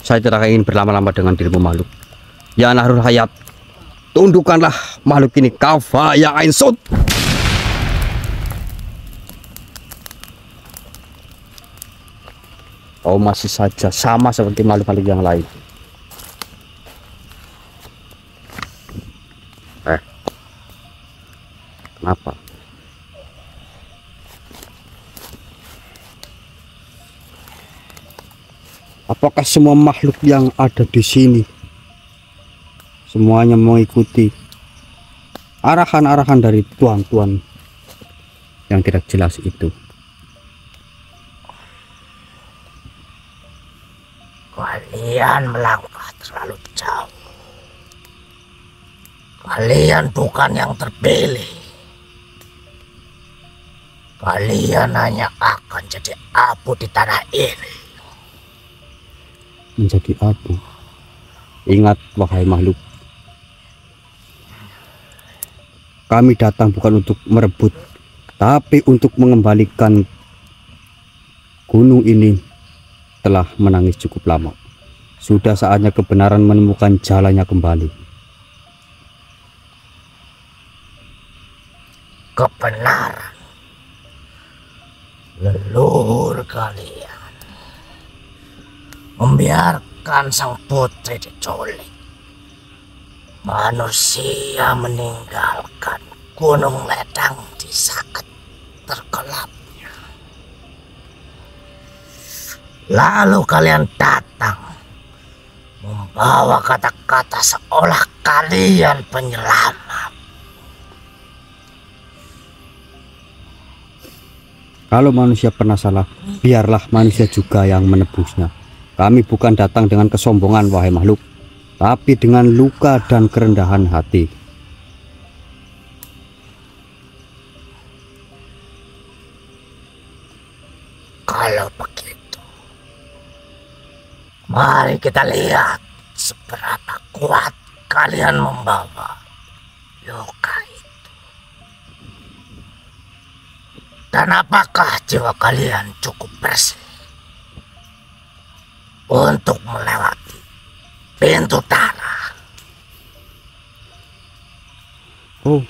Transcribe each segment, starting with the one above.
Saya tidak ingin berlama-lama dengan dirimu makhluk. Ya Nahrul Hayat, tundukkanlah makhluk ini. Kafa ya Ain Sud. Kau masih saja sama seperti makhluk-makhluk yang lain. Kenapa? Apakah semua makhluk yang ada di sini semuanya mengikuti arahan-arahan dari tuan-tuan yang tidak jelas itu? Kalian melangkah terlalu jauh. Kalian bukan yang terpilih. Kalian hanya akan jadi abu di tanah ini. Menjadi abu. Ingat wahai makhluk, kami datang bukan untuk merebut, tapi untuk mengembalikan gunung ini. Telah menangis cukup lama. Sudah saatnya kebenaran menemukan jalannya kembali. Kebenaran. Leluhur kalian membiarkan sang putri diculik. Manusia meninggalkan Gunung Ledang di saat tergelapnya. Lalu kalian datang membawa kata-kata seolah kalian penyelamat. Kalau manusia pernah salah, biarlah manusia juga yang menebusnya. Kami bukan datang dengan kesombongan wahai makhluk, tapi dengan luka dan kerendahan hati. Kalau begitu, mari kita lihat seberapa kuat kalian membawa luka itu. Dan apakah jiwa kalian cukup bersih untuk melewati pintu tanah? Oh,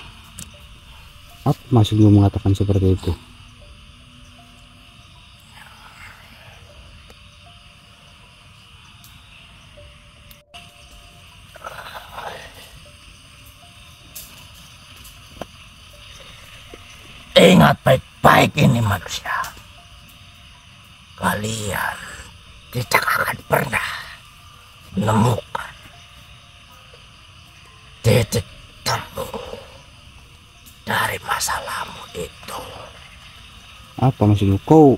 apa maksudmu mengatakan seperti itu? Ingat baik-baik ini manusia. Kalian tidak akan pernah menemukan titik temu dari masalahmu itu. Apa maksudmu? Kau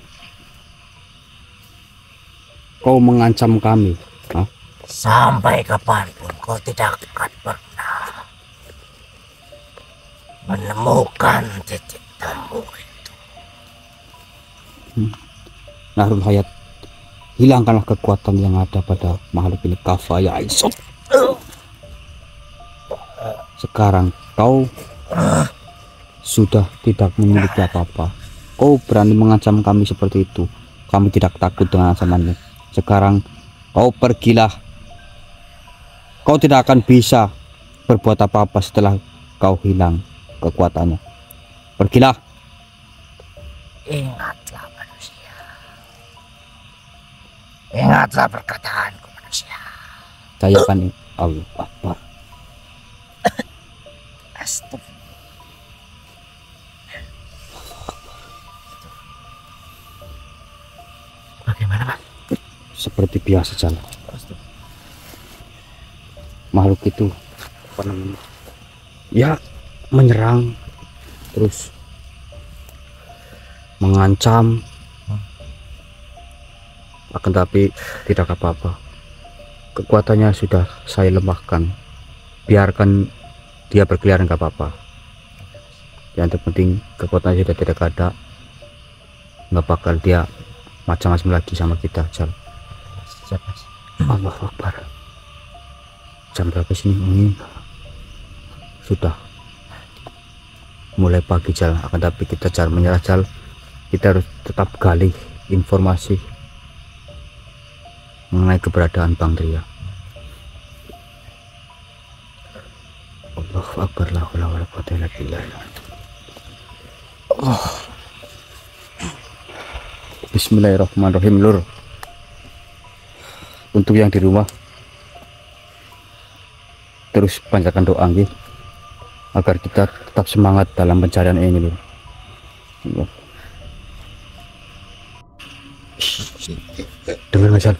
mengancam kami? Hah? Sampai kapanpun kau tidak akan pernah menemukan titik temu itu. Nahrul Hayat, hilangkanlah kekuatan yang ada pada makhluk ini. Kafa ya Ain Sud. Sekarang kau sudah tidak memiliki apa-apa. Kau berani mengancam kami seperti itu. Kami tidak takut dengan ancamanmu. Sekarang kau pergilah. Kau tidak akan bisa berbuat apa-apa setelah kau hilang kekuatannya. Pergilah. Ingatlah manusia. Ingatlah perkataanku manusia. Saya akan Allah Akbar. Astagfirullah. Bagaimana, Pak? Seperti biasa jalan. Makhluk itu apa namanya? Ya, menyerang terus mengancam, akan tapi tidak apa-apa. Kekuatannya sudah saya lemahkan. Biarkan dia berkeliaran, gak apa-apa. Yang terpenting kekuatannya sudah tidak ada. Nggak bakal dia macam-macam lagi sama kita. Jal. Allahu Akbar. Jam berapa sini? Sudah mulai pagi Jal. Akan tapi kita Jal menyerah Jal. Kita harus tetap gali informasi mengenai keberadaan Bang Tria. Allahu Akbar, la haula wala quwwata illa billah. Bismillahirrahmanirrahim, Lur. Untuk yang di rumah, terus panjatkan doa nggih, agar kita tetap semangat dalam pencarian ini, Lur. Dengar nggak, Sal?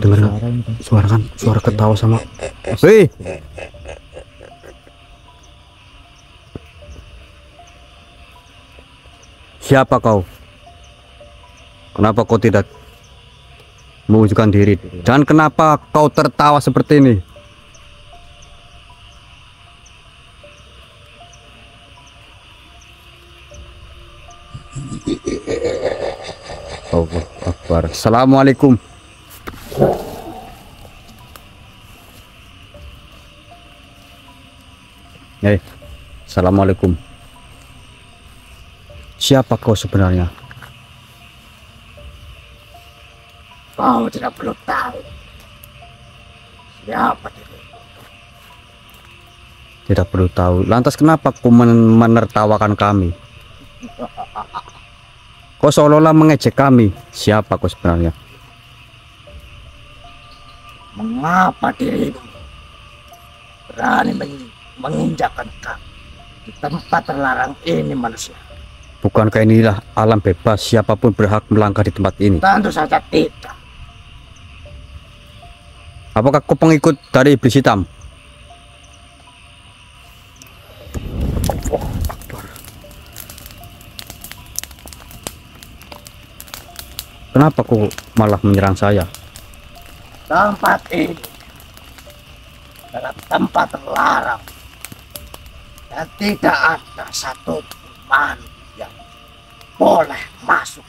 Dengar nggak? Suara kan, suara ketawa sama. Hei, siapa kau? Kenapa kau tidak menunjukkan diri? Dan kenapa kau tertawa seperti ini? Allahu Akbar. Assalamualaikum. Assalamualaikum. Siapa kau sebenarnya? Kau tidak perlu tahu siapa diri. Tidak perlu tahu. Lantas kenapa kau menertawakan kami? Kau seolah-olah mengejek kami. Siapa kau sebenarnya? Mengapa dirimu berani menginjakkan kaki di tempat terlarang ini, manusia? Bukankah inilah alam bebas, siapapun berhak melangkah di tempat ini? Tentu saja tidak. Apakah kau pengikut dari iblis hitam? Kenapa kau malah menyerang saya? Tempat ini adalah tempat terlarang dan tidak ada satu makhluk yang boleh masuk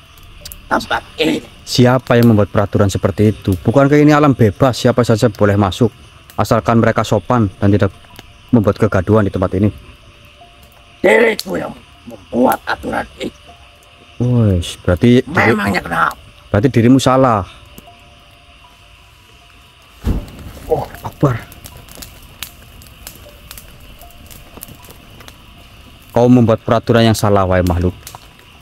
tempat ini. Siapa yang membuat peraturan seperti itu? Bukankah ini alam bebas, siapa saja boleh masuk, asalkan mereka sopan dan tidak membuat kegaduhan di tempat ini? Diriku yang membuat aturan itu. Wes, berarti Memangnya kenapa? berarti dirimu salah. Oh, Akbar. Kau membuat peraturan yang salah, wahai makhluk.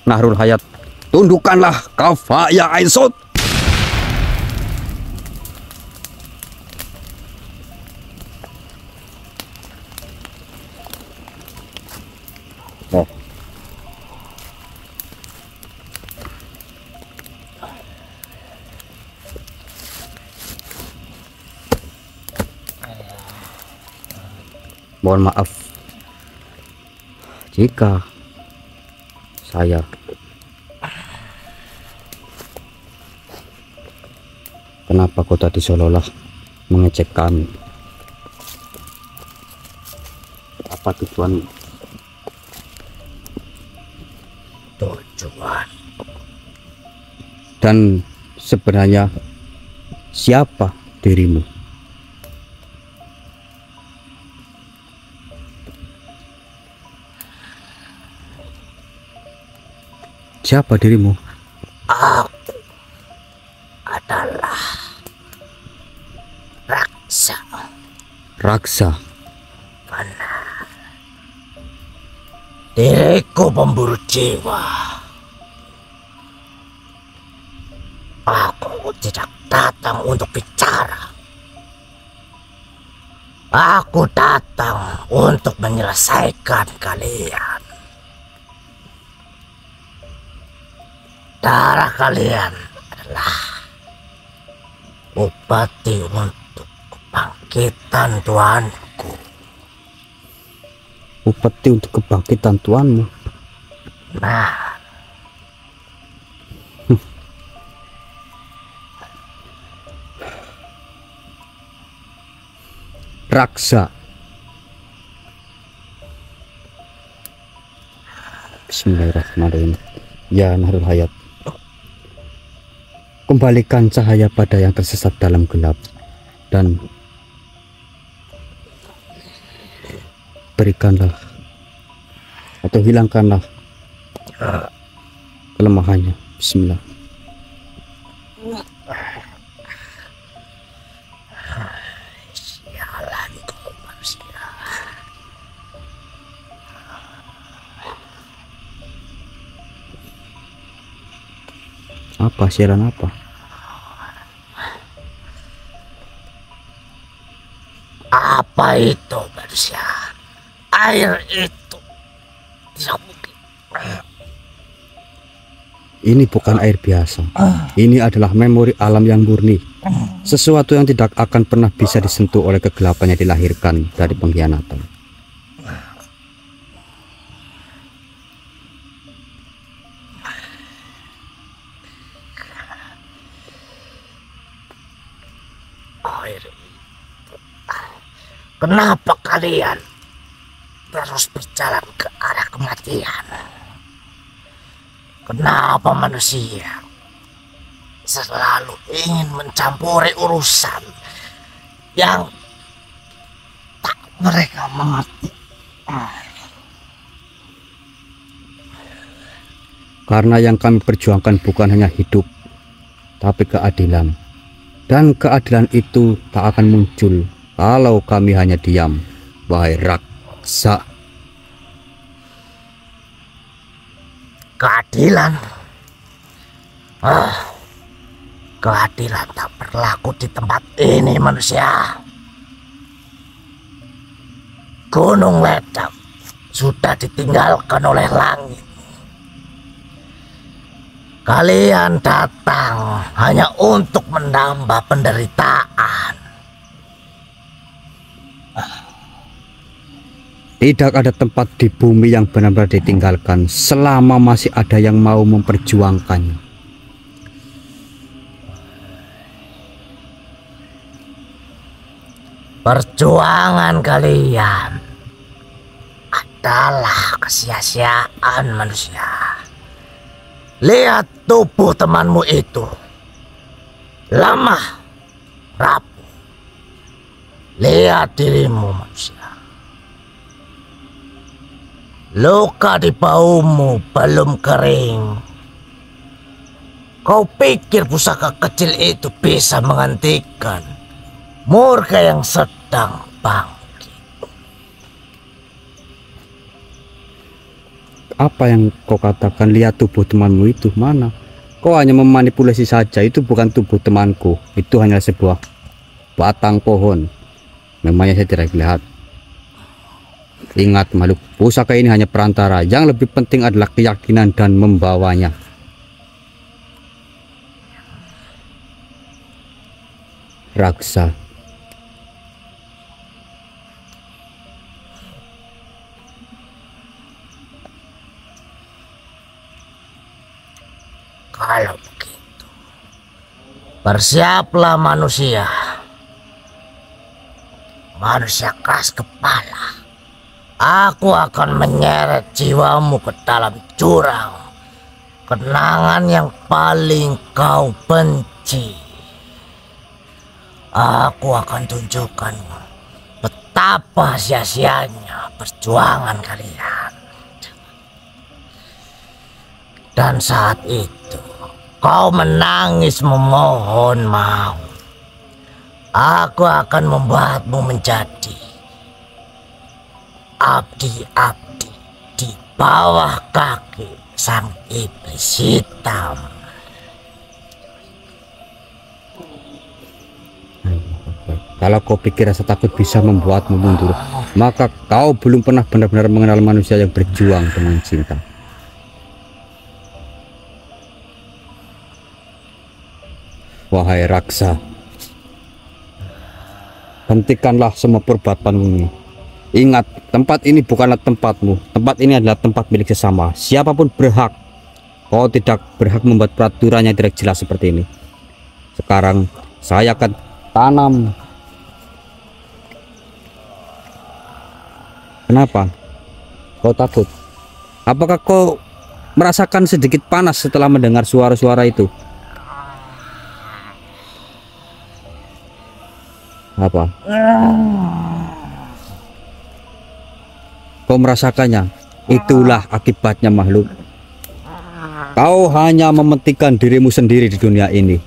Nahrul Hayat, tundukkanlah Kafa ya Ainsut. Oh. Mohon maaf jika saya kenapa kau tadi seolah-olah mengecek kami? Apa tujuan? Tujuan Dan sebenarnya siapa dirimu? Siapa dirimu? aku adalah Raksa. Raksa. Benar. Diriku pemburu jiwa. Aku tidak datang untuk bicara. Aku datang untuk menyelesaikan kalian. Darah kalian adalah upati untuk kebangkitan Tuanku. Upeti untuk kebangkitan tuanmu. Nah, Raksa. Bismillahirrahmanirrahim. Ya Nahrul Hayat, kembalikan cahaya pada yang tersesat dalam gelap dan berikanlah atau hilangkanlah kelemahannya. Bismillah. Apa siaran apa? Apa itu manusia? Air itu tidak mungkin. Ini bukan air biasa. Ini adalah memori alam yang murni. Sesuatu yang tidak akan pernah bisa disentuh oleh kegelapan yang dilahirkan dari pengkhianatan. Air itu. Kenapa kalian terus berjalan ke arah kematian? Kenapa manusia selalu ingin mencampuri urusan yang tak mereka mengerti? Karena yang kami perjuangkan bukan hanya hidup, tapi keadilan. Dan keadilan itu tak akan muncul kalau kami hanya diam, wahai raksa. Keadilan? Keadilan tak berlaku di tempat ini manusia. Gunung Ledang sudah ditinggalkan oleh langit. Kalian datang hanya untuk menambah penderitaan. Tidak ada tempat di bumi yang benar-benar ditinggalkan selama masih ada yang mau memperjuangkannya. Perjuangan kalian adalah kesia-siaan manusia. Lihat tubuh temanmu itu. Lemah, rapuh. Lihat dirimu manusia. Luka di baumu belum kering. Kau pikir pusaka kecil itu bisa menghentikan murka yang sedang bangkit? Apa yang kau katakan? Lihat tubuh temanmu itu mana? Kau hanya memanipulasi saja. Itu bukan tubuh temanku. Itu hanya sebuah batang pohon. Memangnya saya tidak lihat. Ingat makhluk, pusaka ini hanya perantara. Yang lebih penting adalah keyakinan dan membawanya. Raksa. Kalau begitu, bersiaplah manusia. Manusia keras kepala. Aku akan menyeret jiwamu ke dalam jurang kenangan yang paling kau benci. Aku akan tunjukkan betapa sia-sianya perjuangan kalian. Dan saat itu kau menangis memohon maaf. Aku akan membuatmu menjadi abdi-abdi di bawah kaki sang iblis hitam. Kalau kau pikir rasa takut bisa membuatmu mundur, maka kau belum pernah benar-benar mengenal manusia yang berjuang dengan cinta. Wahai raksa, hentikanlah semua perbuatanmu ini. Ingat, tempat ini bukanlah tempatmu. Tempat ini adalah tempat milik sesama. Siapapun berhak. Kau tidak berhak membuat peraturan yang tidak jelas seperti ini. Sekarang saya akan tanam. Kenapa? Kau takut? Apakah kau merasakan sedikit panas setelah mendengar suara-suara itu? Apa? Kau merasakannya? Itulah akibatnya makhluk. Kau hanya mementingkan dirimu sendiri di dunia ini.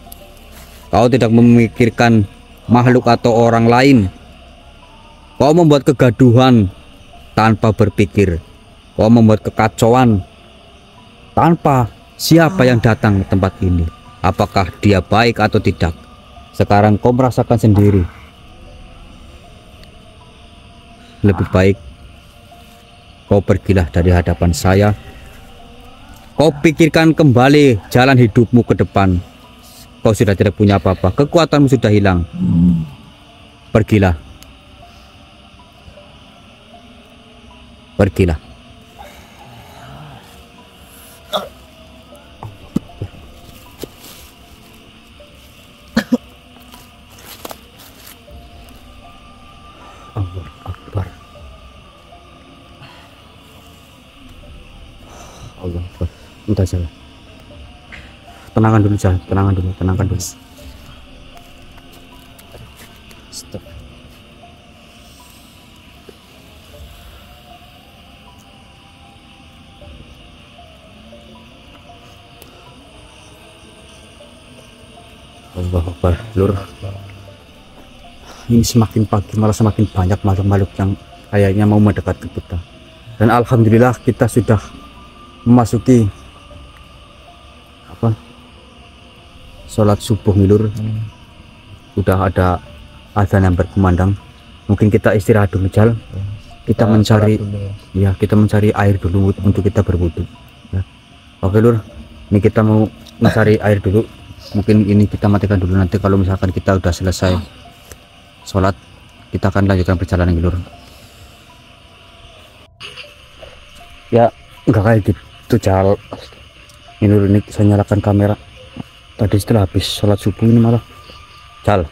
Kau tidak memikirkan makhluk atau orang lain. Kau membuat kegaduhan tanpa berpikir. Kau membuat kekacauan tanpa siapa yang datang ke tempat ini. apakah dia baik atau tidak. Sekarang kau merasakan sendiri. Lebih baik kau pergilah dari hadapan saya. Kau pikirkan kembali jalan hidupmu ke depan. Kau sudah tidak punya apa-apa, kekuatanmu sudah hilang. Pergilah. Pergilah. Allah Akbar. Allah Akbar. Entah salah. Tenangkan dulu, Jal. Tenangkan dulu, tenangkan dulu. Stop. Allah Akbar, Lur. Ini semakin pagi malah semakin banyak makhluk-makhluk yang kayaknya mau mendekat ke kita. Dan alhamdulillah kita sudah memasuki apa? Sholat subuh, Lur. Sudah ada azan yang berkumandang. Mungkin kita istirahat dulu, Jal. Kita mencari ya, kita mencari air dulu untuk kita berwudu. Ya. Oke, Lur. Ini kita mau mencari air dulu. Mungkin ini kita matikan dulu, nanti kalau misalkan kita udah selesai sholat kita akan lanjutkan perjalanan, Lur. Ya enggak kayak gitu, Jal. Ini Lur, ini saya nyalakan kamera tadi setelah habis sholat subuh ini malah. Jal,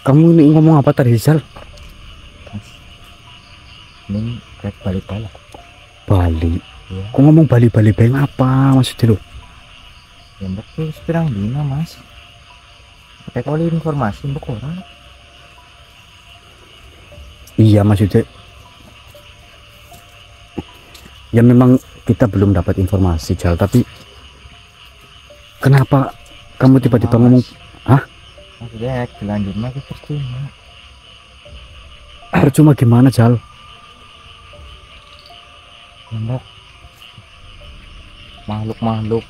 kamu ini ngomong apa tadi, Jal? Ini kayak balik-balik. Bali Ya. kok ngomong Bali beng apa maksudnya, lo? Ya mbak tuh sepirang dina mas. Kayak kalau informasi mbak orang. Iya, maksudnya ya memang kita belum dapat informasi, Jal, tapi kenapa kamu tiba-tiba ngomong Maksudnya kelanjutnya kita percuma. percuma gimana, Jal? Ya, mbak makhluk-makhluk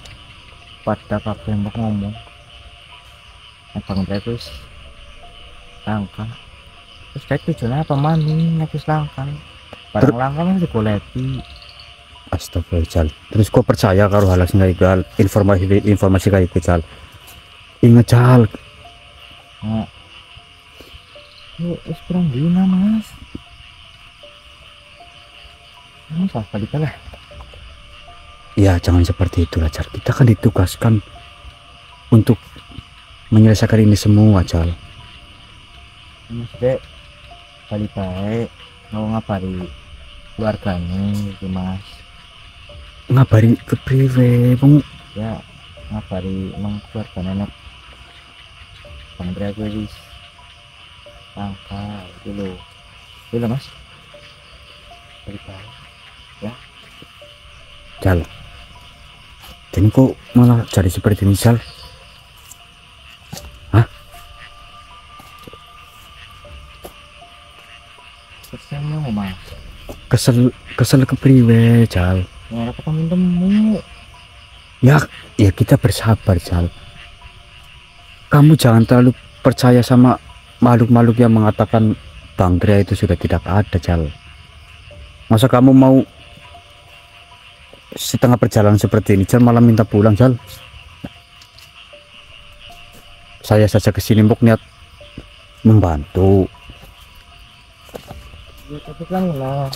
pada kabeh mbak ngomong. Bang terus langka. Terus kayak tujuannya apa maning terus langka. Barang langka kan digoleki. Astaga, Jal. Terus kok percaya kalau hal sing kayak informasi kayak gitu, Jal? Ingat, Jal. Nah, wis kurang dina mas. Ini salah balik lah. Ya jangan seperti itulah, Jal. Kita kan ditugaskan untuk menyelesaikan ini semua, Jal. Maksudnya balik baik mau ngabari keluarganya gitu mas. Ngabari ke priwe, Bang. Ya ngabari emang keluarganya nek Bang Drea gue wis langka itu loh. Itu loh mas. Balik baik ya. Jal, jadi kok malah jadi seperti ini, Jal? Kesannya mau mas. Kesel ke priwe, Jal? Nggak apa temu. Ya kita bersabar, Jal. Kamu jangan terlalu percaya sama makhluk-makhluk yang mengatakan Bang Drea itu sudah tidak ada, Jal. Masa kamu mau setengah perjalanan seperti ini, Jal, malah minta pulang, Jal? Saya saja kesini mau niat membantu. Ya tapi kan lah.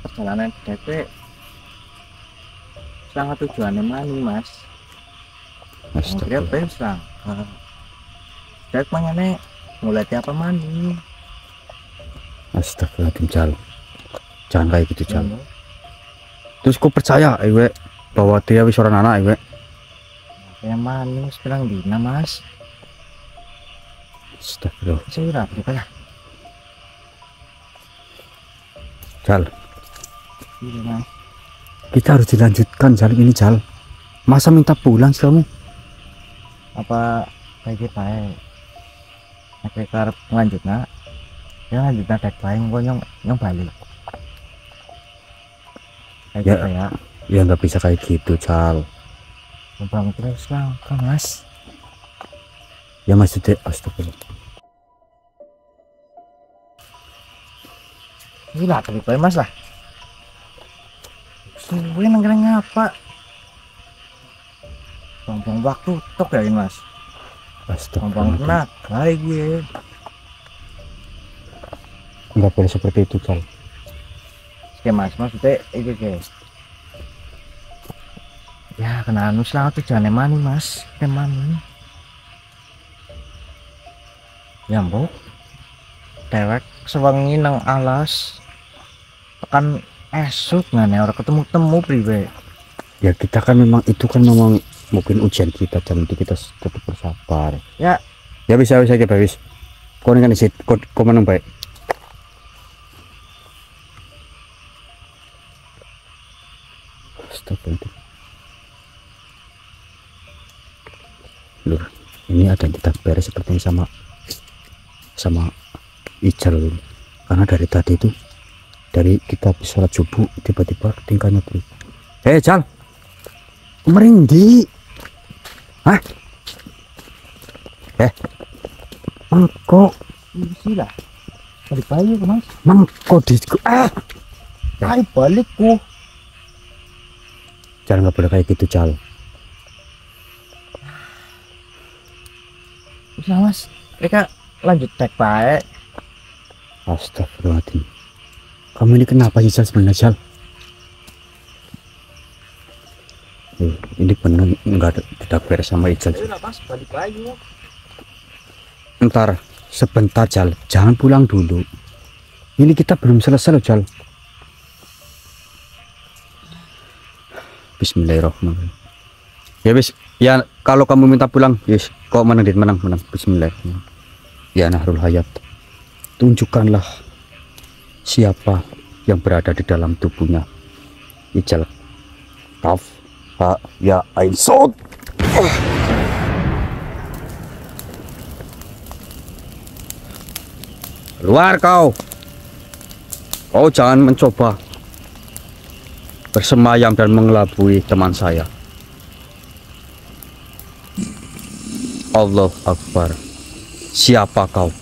Perjalanan DP sangat tujuannya mani mas. Dia Astaga. besar. Dek mangane mulai tiap mani. Astagfirullahaladzim, Jal. Jangan kayak gitu, Jal. Ya, Terus kok percaya, Ewe, bahwa dia wis orang anak, Ewe? kayak mani sekarang dina mas. Astagfirullah. Saya udah berapa ya? Jal, Iya mas. kita harus dilanjutkan, Jal, ini, Jal. Masa minta pulang sih kamu? Apa kayak baik? Kayak karep lanjut nak. Ya lanjut nak dek baik nyong balik. kayak Ya. kita ya. Ya nggak bisa kayak gitu, Cal. Bang terus langka mas. Ya maksudnya astagfirullah. Gila tapi mas lah. Suwe nangkring apa? Bang waktu tok ya ini mas. Bang Astagfirullah. kena kayak gue. Nggak boleh seperti itu, Cal. Oke mas, maksudnya itu guys. Ya kena anu lah tuh jangan emani mas, emani. Ya mbok. Dewek sewangi nang alas. Tekan esuk ngane orang ketemu priwe. Ya kita kan memang itu kan memang mungkin ujian kita, Cal. Jadi kita tetap bersabar. Ya. Ya bisa aja wis. Kau kan isi kau menang baik. Astagfirullah. Lur, ini ada yang tidak beres sepertinya sama Ical, karena dari tadi itu dari kita habis sholat subuh tiba-tiba tingkahnya berubah. Cal, merinding. Hah? Mangkok Sila. Balik bayu mas. mangkok di Ay balikku. Cal, nggak boleh kayak gitu, Cal. Udah mas, mereka lanjut tek baik. Astagfirullahaladzim. Kamu ini kenapa sih, Cal, sebenarnya, Cal? Ini benar nggak tidak beres sama Ical. Udah mas, balik bayu. Ntar sebentar, Cal, jangan pulang dulu. Ini kita belum selesai loh, Cal. Bismillahirrahmanirrahim. Ya bis, ya kalau kamu minta pulang, yes, kok menang menang. Bismillahirrahmanirrahim. Ya Nahrul Hayat, tunjukkanlah siapa yang berada di dalam tubuhnya Ical. Kaf, ha, ya, ain, sod. Keluar kau. Kau jangan mencoba bersemayam dan mengelabui teman saya. Allah Akbar. Siapa kau?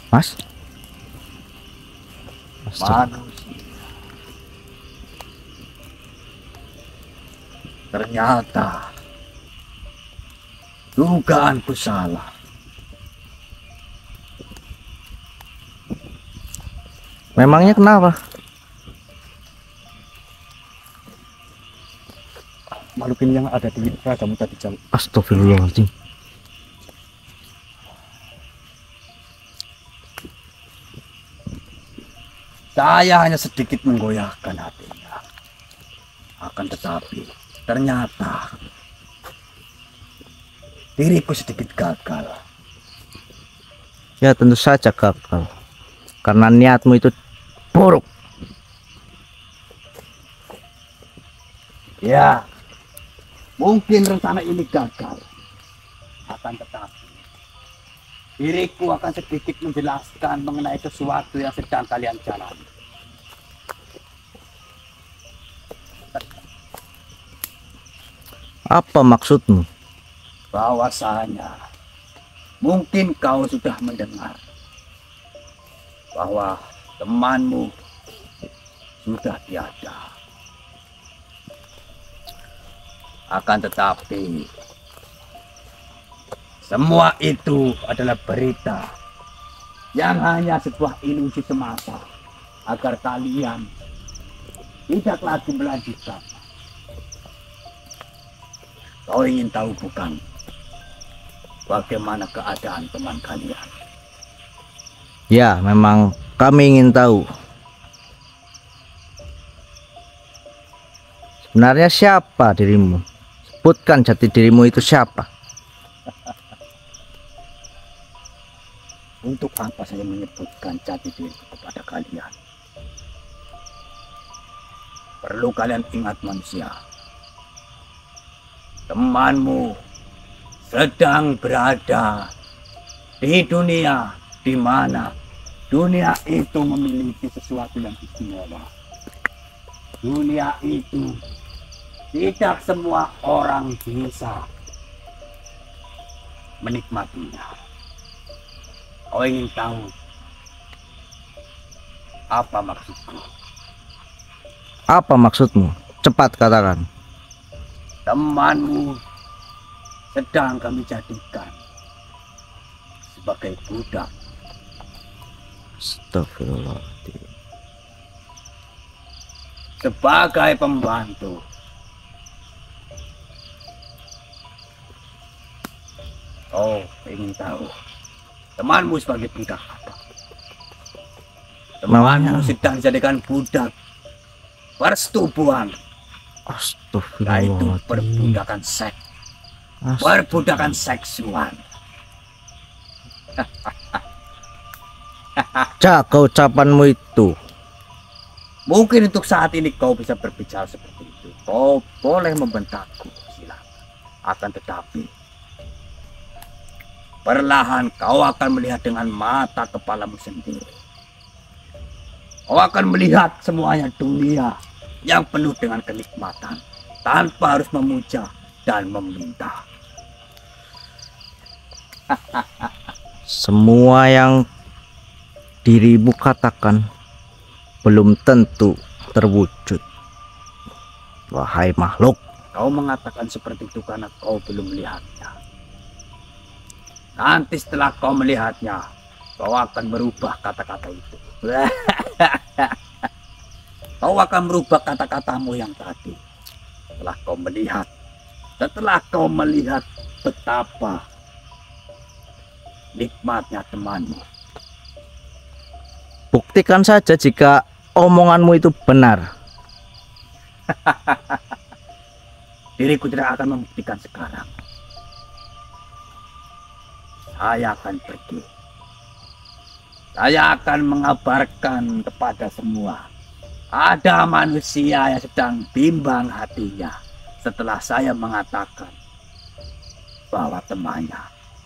Mas? Manusia. Ternyata dugaanku salah. Memangnya kenapa? Makhluk ini yang ada di ragamu tadi, Cal. Astagfirullahaladzim. Saya hanya sedikit menggoyahkan hatinya. Akan tetapi ternyata diriku sedikit gagal. Ya tentu saja gagal. Karena niatmu itu buruk. Ya, mungkin rencana ini gagal. Akan tetapi diriku akan sedikit menjelaskan mengenai sesuatu yang sedang kalian jalani. Apa maksudmu? Bahwasanya mungkin kau sudah mendengar bahwa temanmu sudah tiada. Akan tetapi semua itu adalah berita yang hanya sebuah ilusi semata agar kalian tidak lagi melanjutkan. Kau ingin tahu bukan bagaimana keadaan teman kalian? Ya, memang kami ingin tahu. Sebenarnya siapa dirimu? Sebutkan jati dirimu itu siapa? Untuk apa saya menyebutkan jati diri kepada kalian? Perlu kalian ingat manusia. Temanmu sedang berada di dunia di mana dunia itu memiliki sesuatu yang istimewa. Dunia itu tidak semua orang bisa menikmatinya. Kau ingin tahu apa maksudku? Apa maksudmu? Cepat katakan. Temanmu sedang kami jadikan sebagai budak. Astagfirullahaladzim. Sebagai pembantu. Oh, ingin tahu temanmu sebagai budak apa? Temanmu sedang dijadikan budak persetubuhan, yaitu Astagfirullahaladzim. perbudakan seks, perbudakan seksual. Jaga ucapanmu itu. Mungkin untuk saat ini kau bisa berbicara seperti itu. Kau boleh membentakku, silakan. Akan tetapi perlahan kau akan melihat dengan mata kepalamu sendiri. Kau akan melihat semuanya dunia yang penuh dengan kenikmatan tanpa harus memuja dan meminta. Semua yang dirimu katakan belum tentu terwujud. Wahai makhluk, Kau mengatakan seperti itu karena kau belum melihatnya. Nanti setelah kau melihatnya, kau akan merubah kata-kata itu. Kau akan merubah kata-katamu yang tadi. Setelah kau melihat betapa nikmatnya temanmu. buktikan saja jika omonganmu itu benar. Diriku tidak akan membuktikan sekarang. Saya akan pergi. Saya akan mengabarkan kepada semua. Ada manusia yang sedang bimbang hatinya setelah saya mengatakan bahwa temannya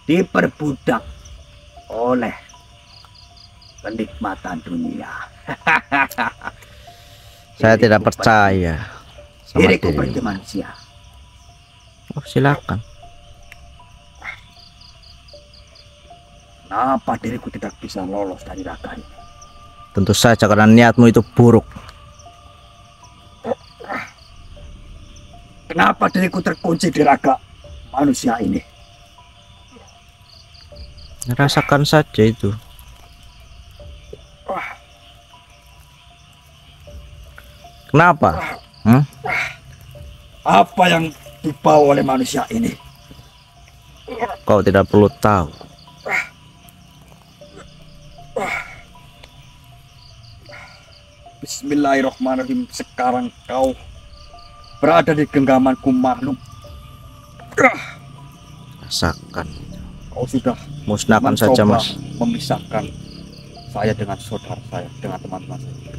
diperbudak oleh kenikmatan dunia. Saya tidak percaya sama Diriku dirimu. pergi manusia. Oh, silakan. Kenapa diriku tidak bisa lolos dari raga ini? Tentu saja karena niatmu itu buruk. Kenapa diriku terkunci di raga manusia ini? Rasakan saja itu. Kenapa? Apa yang dibawa oleh manusia ini? Kau tidak perlu tahu. Bismillahirrahmanirrahim. Sekarang kau berada di genggamanku, makhluk. Rasakan. Kau sudah Musnahkan saja, mencoba Mas. memisahkan saya dengan saudara saya, dengan teman-teman saya.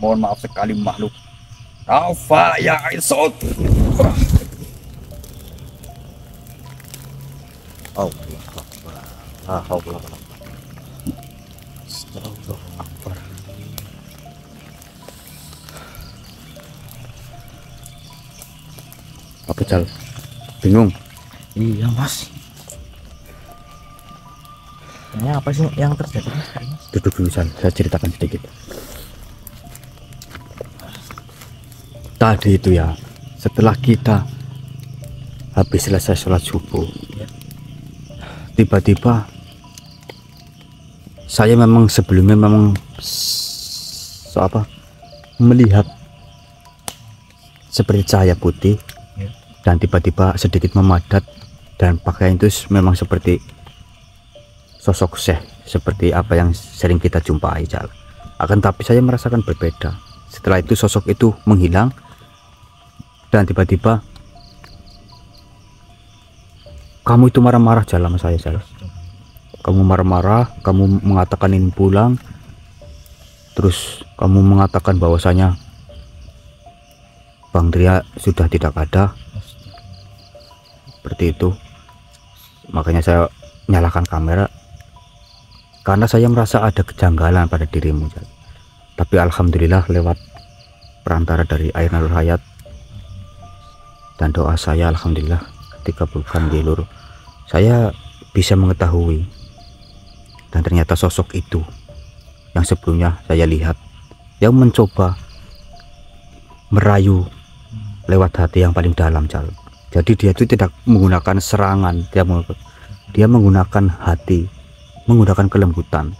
Mohon maaf sekali, makhluk. Kafa ya Isot. Allah Akbar. Allah Akbar. Astagfirullah Akbar. Apa Jal? Bingung? Iya, Mas. Ini apa sih yang terjadi, Mas? Duduk dulu Jal, saya ceritakan sedikit. Tadi itu ya, setelah kita habis selesai sholat subuh, tiba-tiba saya memang sebelumnya memang melihat seperti cahaya putih dan tiba-tiba sedikit memadat, dan pakaian itu memang seperti sosok Syekh, seperti apa yang sering kita jumpai Jal. Akan tapi saya merasakan berbeda. Setelah itu sosok itu menghilang dan tiba-tiba kamu itu marah-marah Jal sama saya Jal. Kamu marah-marah, kamu mengatakan ingin pulang, terus kamu mengatakan bahwasanya Bang Tria sudah tidak ada, seperti itu. makanya saya nyalakan kamera karena saya merasa ada kejanggalan pada dirimu, Jal. Tapi alhamdulillah lewat perantara dari air nalur hayat dan doa saya, alhamdulillah dikabulkan ya Lur. Saya bisa mengetahui dan ternyata sosok itu yang sebelumnya saya lihat yang mencoba merayu lewat hati yang paling dalam, Jal. Jadi dia itu tidak menggunakan serangan, dia menggunakan hati, menggunakan kelembutan.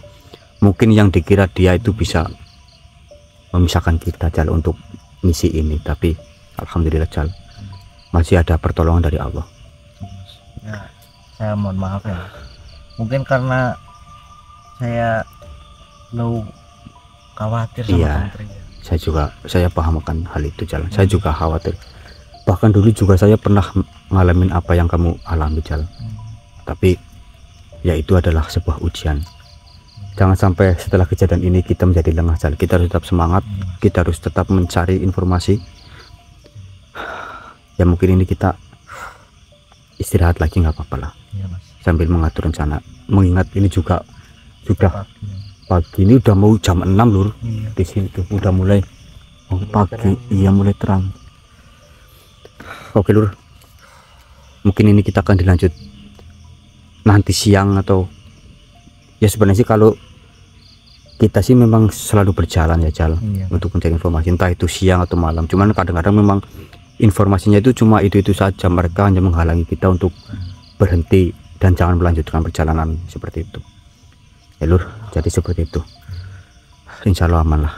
Mungkin yang dikira dia itu bisa memisahkan kita, Jal, untuk misi ini, tapi alhamdulillah, Jal, masih ada pertolongan dari Allah. Ya, saya mohon maaf ya, mungkin karena saya khawatir sama Iya. Tantri ya. Saya paham akan hal itu, Jal. Saya juga khawatir, bahkan dulu juga saya pernah ngalamin apa yang kamu alami, Jal. Tapi ya itu adalah sebuah ujian. Jangan sampai setelah kejadian ini kita menjadi lengah, Jal. Kita harus tetap semangat, kita harus tetap mencari informasi. Ya mungkin ini kita istirahat lagi nggak apa-apa lah, Iya, Mas. sambil mengatur rencana. Mengingat ini juga sudah Pagi. pagi, ini udah mau jam 6, Lur. Iya. Di sini tuh udah mulai pagi, iya mulai terang. Oke, Lur, mungkin ini kita akan dilanjut nanti siang, atau ya sebenarnya sih kalau kita sih memang selalu berjalan ya, Jal, Iya. untuk mencari informasi, entah itu siang atau malam. Cuman kadang-kadang memang informasinya itu cuma itu saja, mereka hanya menghalangi kita untuk berhenti dan jangan melanjutkan perjalanan seperti itu ya, Lur. Jadi seperti itu, insya Allah aman lah.